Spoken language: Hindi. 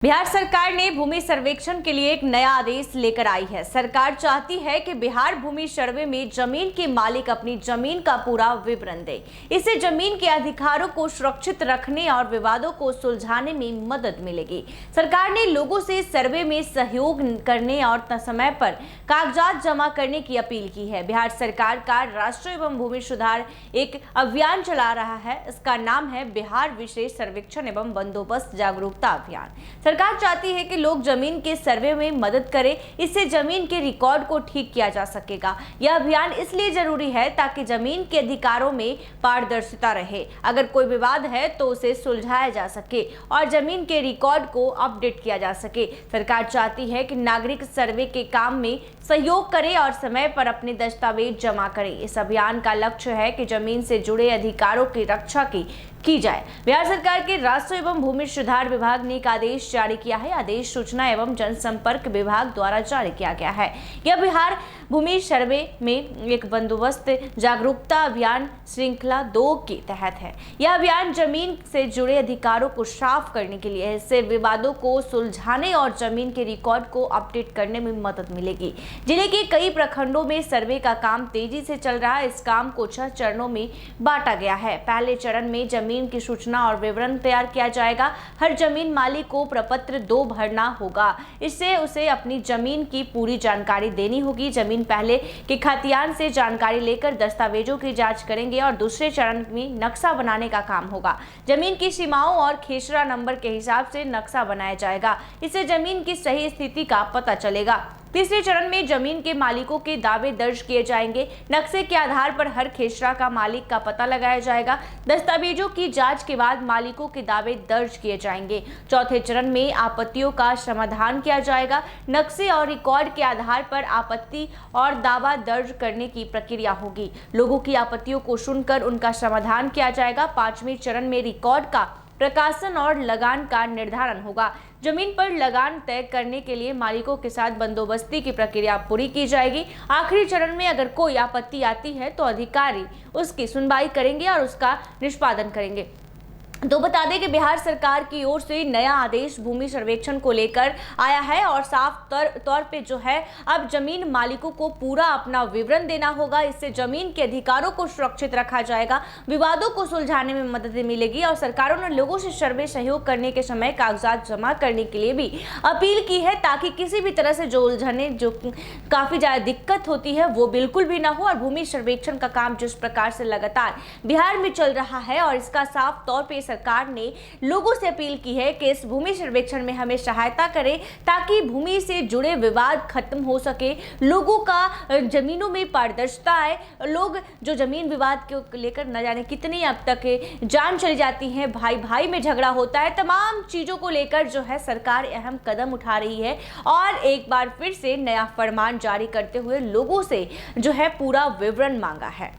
बिहार सरकार ने भूमि सर्वेक्षण के लिए एक नया आदेश लेकर आई है। सरकार चाहती है कि बिहार भूमि सर्वे में जमीन के मालिक अपनी जमीन का पूरा विवरण दे। इससे जमीन के अधिकारों को सुरक्षित रखने और विवादों को सुलझाने में मदद मिलेगी। सरकार ने लोगों से सर्वे में सहयोग करने और समय पर कागजात जमा करने की अपील की है। बिहार सरकार का राष्ट्रीय एवं भूमि सुधार एक अभियान चला रहा है। इसका नाम है बिहार विशेष सर्वेक्षण एवं बंदोबस्त जागरूकता अभियान। सरकार चाहती है कि लोग जमीन के सर्वे में मदद करें। इससे जमीन के रिकॉर्ड को ठीक किया जा सकेगा। यह अभियान इसलिए जरूरी है ताकि जमीन के अधिकारों में पारदर्शिता रहे। अगर कोई विवाद है तो उसे सुलझाया जा सके और जमीन के रिकॉर्ड को अपडेट किया जा सके। सरकार चाहती है कि नागरिक सर्वे के काम में सहयोग करें और समय पर अपने दस्तावेज जमा करें। इस अभियान का लक्ष्य है कि जमीन से जुड़े अधिकारों की रक्षा की जाए। बिहार सरकार के राष्ट्रीय एवं भूमि सुधार विभाग ने एक आदेश जारी किया है। आदेश सूचना एवं जनसंपर्क विभाग द्वारा जारी किया गया है। यह बिहार भूमि सर्वे में एक बंदोबस्त जागरूकता अभियान श्रृंखला 2 के तहत है। यह अभियान जमीन से जुड़े अधिकारों को साफ करने के लिए है। इससे विवादों को सुलझाने और जमीन के रिकॉर्ड को अपडेट करने में मदद मिलेगी। जिले के कई प्रखंडों में सर्वे का काम तेजी से चल रहा है। इस काम को 6 चरणों में बांटा गया है। पहले चरण में जमीन की सूचना और विवरण तैयार किया जाएगा। हर जमीन मालिक को प्रपत्र 2 भरना होगा। इससे उसे अपनी जमीन की पूरी जानकारी देनी होगी। जमीन पहले के खतियान से जानकारी लेकर दस्तावेजों की जांच करेंगे और दूसरे चरण में नक्शा बनाने का काम होगा। जमीन की सीमाओं और खेसरा नंबर के हिसाब से नक्शा बनाया जाएगा। इससे जमीन की सही स्थिति का पता चलेगा। तीसरे चरण में जमीन के मालिकों के दावे दर्ज किए जाएंगे। नक्शे के आधार पर हर खेसरा का मालिक का पता लगाया जाएगा। दस्तावेजों की जांच के बाद मालिकों के दावे दर्ज किए जाएंगे। चौथे चरण में आपत्तियों का समाधान किया जाएगा। नक्शे और रिकॉर्ड के आधार पर आपत्ति और दावा दर्ज करने की प्रक्रिया होगी। लोगों की आपत्तियों को सुनकर उनका समाधान किया जाएगा। 5वें चरण में रिकॉर्ड का प्रकाशन और लगान का निर्धारण होगा। जमीन पर लगान तय करने के लिए मालिकों के साथ बंदोबस्ती की प्रक्रिया पूरी की जाएगी। आखिरी चरण में अगर कोई आपत्ति आती है तो अधिकारी उसकी सुनवाई करेंगे और उसका निष्पादन करेंगे। तो बता दें कि बिहार सरकार की ओर से नया आदेश भूमि सर्वेक्षण को लेकर आया है और साफ तौर पे जो है अब जमीन मालिकों को पूरा अपना विवरण देना होगा। इससे जमीन के अधिकारों को सुरक्षित रखा जाएगा, विवादों को सुलझाने में मदद मिलेगी और सरकारों ने लोगों से सर्वे सहयोग करने के समय कागजात जमा करने के लिए भी अपील की है ताकि किसी भी तरह से जो उलझने जो काफ़ी ज़्यादा दिक्कत होती है वो बिल्कुल भी ना हो। और भूमि सर्वेक्षण का काम जिस प्रकार से लगातार बिहार में चल रहा है और इसका साफ तौर पर सरकार ने लोगों से अपील की है कि इस भूमि सर्वेक्षण में हमें सहायता करें ताकि भूमि से जुड़े विवाद खत्म हो सके, लोगों का जमीनों में पारदर्शिता आए। लोग जो जमीन विवाद को लेकर न जाने कितनी अब तक जान चली जाती है, भाई भाई में झगड़ा होता है, तमाम चीजों को लेकर जो है सरकार अहम कदम उठा रही है और एक बार फिर से नया फरमान जारी करते हुए लोगों से जो है पूरा विवरण मांगा है।